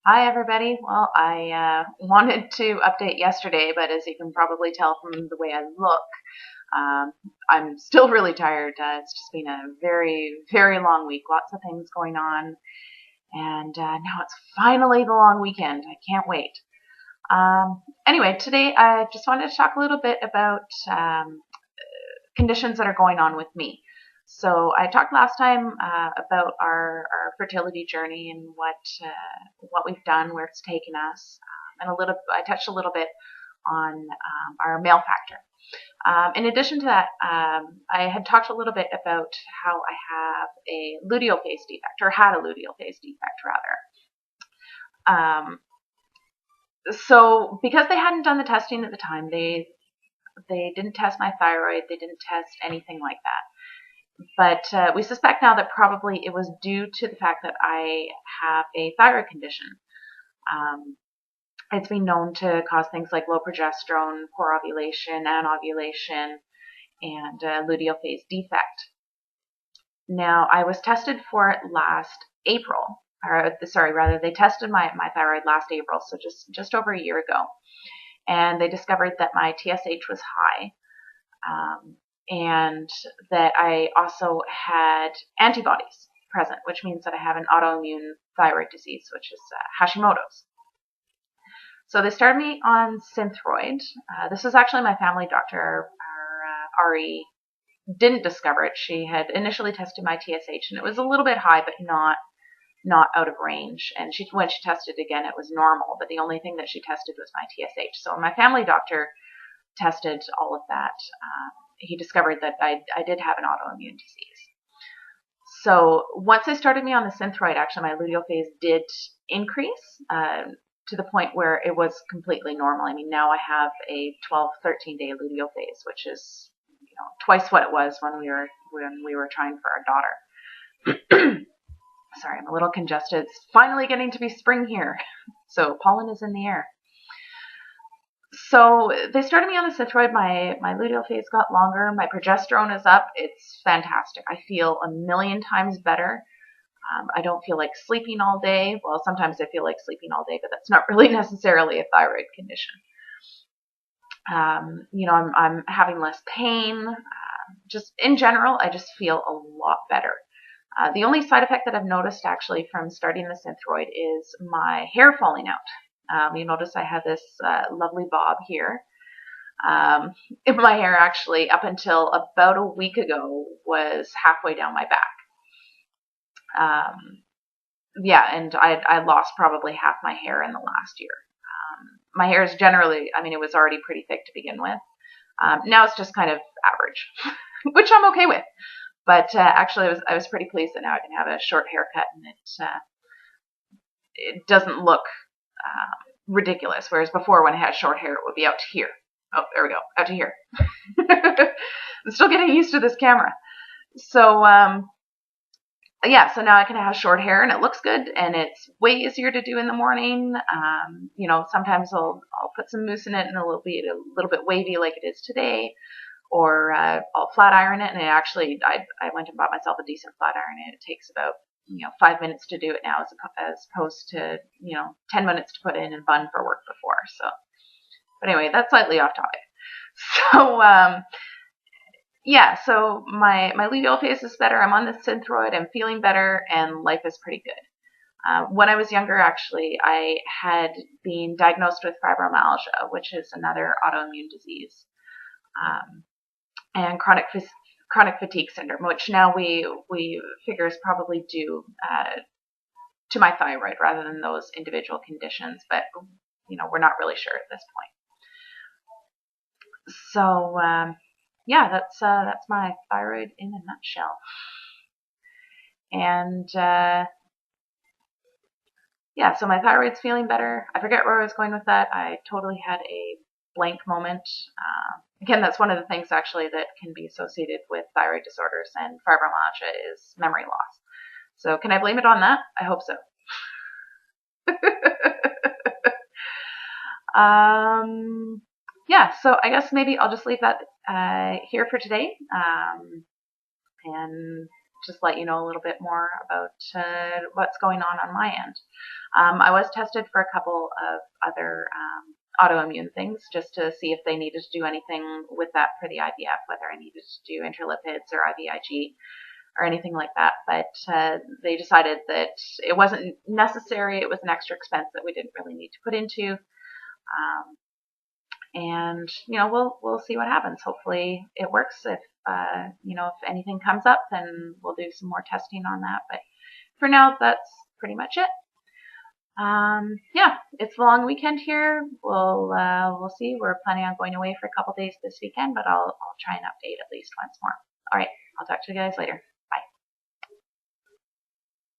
Hi, everybody. Well, I wanted to update yesterday, but as you can probably tell from the way I look, um, I'm still really tired. It's just been a very, very long week. Lots of things going on, and now it's finally the long weekend. I can't wait. Anyway, today I just wanted to talk a little bit about conditions that are going on with me. So I talked last time about our fertility journey and what we've done, where it's taken us, and I touched a little bit on our male factor. In addition to that, I had talked a little bit about how I have a luteal phase defect, or had a luteal phase defect rather. So because they hadn't done the testing at the time, they didn't test my thyroid, they didn't test anything like that. But we suspect now that probably it was due to the fact that I have a thyroid condition. Um, it's been known to cause things like low progesterone, poor ovulation, anovulation, and luteal phase defect. Now, I was tested for it last April, or sorry, rather, they tested my thyroid last April, so just over a year ago, and they discovered that my TSH was high. And that I also had antibodies present, which means that I have an autoimmune thyroid disease, which is Hashimoto's. So they started me on Synthroid. This was actually my family doctor, our RE, didn't discover it. She had initially tested my TSH, and it was a little bit high, but not out of range. And when she tested again, it was normal, but the only thing that she tested was my TSH. So my family doctor tested all of that. He discovered that I did have an autoimmune disease. So once they started me on the Synthroid, actually my luteal phase did increase to the point where it was completely normal. I mean, now I have a 12, 13-day luteal phase, which is twice what it was when we were trying for our daughter. Sorry, I'm a little congested. It's finally getting to be spring here, so pollen is in the air. So they started me on the Synthroid. My luteal phase got longer. My progesterone is up. It's fantastic. I feel a million times better. I don't feel like sleeping all day. Well, sometimes I feel like sleeping all day, but that's not really necessarily a thyroid condition. I'm having less pain. Just in general, I just feel a lot better. The only side effect that I've noticed actually from starting the Synthroid is my hair falling out. You notice I have this lovely bob here. My hair actually, up until about a week ago, was halfway down my back. Yeah, and I lost probably half my hair in the last year. My hair is generally, I mean, it was already pretty thick to begin with. Now it's just kind of average, which I'm okay with. But actually, I was pretty pleased that now I can have a short haircut, and it doesn't look ridiculous. Whereas before, when I had short hair, it would be out to here. Oh, there we go, out to here. I'm still getting used to this camera. So yeah, so now I can have short hair, and it looks good, and it's way easier to do in the morning. Sometimes I'll put some mousse in it, and it'll be a little bit wavy like it is today. Or I'll flat iron it, and I went and bought myself a decent flat iron, and it takes about 5 minutes to do it now, as opposed to 10 minutes to put in and bun for work before. So, but anyway, that's slightly off topic. So yeah, so my luteal phase is better. I'm on the Synthroid. I'm feeling better, and life is pretty good. When I was younger, actually, I had been diagnosed with fibromyalgia, which is another autoimmune disease. And chronic fatigue syndrome, which now we figure is probably due to my thyroid rather than those individual conditions, but we're not really sure at this point. So yeah, that's my thyroid in a nutshell. And yeah, so my thyroid's feeling better. I forget where I was going with that. I totally had a blank moment. Again, that's one of the things actually that can be associated with thyroid disorders and fibromyalgia is memory loss. So can I blame it on that? I hope so. Yeah, so I guess maybe I'll just leave that here for today. And just let you know a little bit more about what's going on my end. I was tested for a couple of other autoimmune things just to see if they needed to do anything with that for the IVF, whether I needed to do interlipids or IVIG or anything like that. But they decided that it wasn't necessary. It was an extra expense that we didn't really need to put into. And we'll see what happens. Hopefully it works. If if anything comes up, then we'll do some more testing on that. But for now, that's pretty much it. Yeah, it's a long weekend here. We'll see. We're planning on going away for a couple days this weekend, but I'll try and update at least once more. All right, I'll talk to you guys later.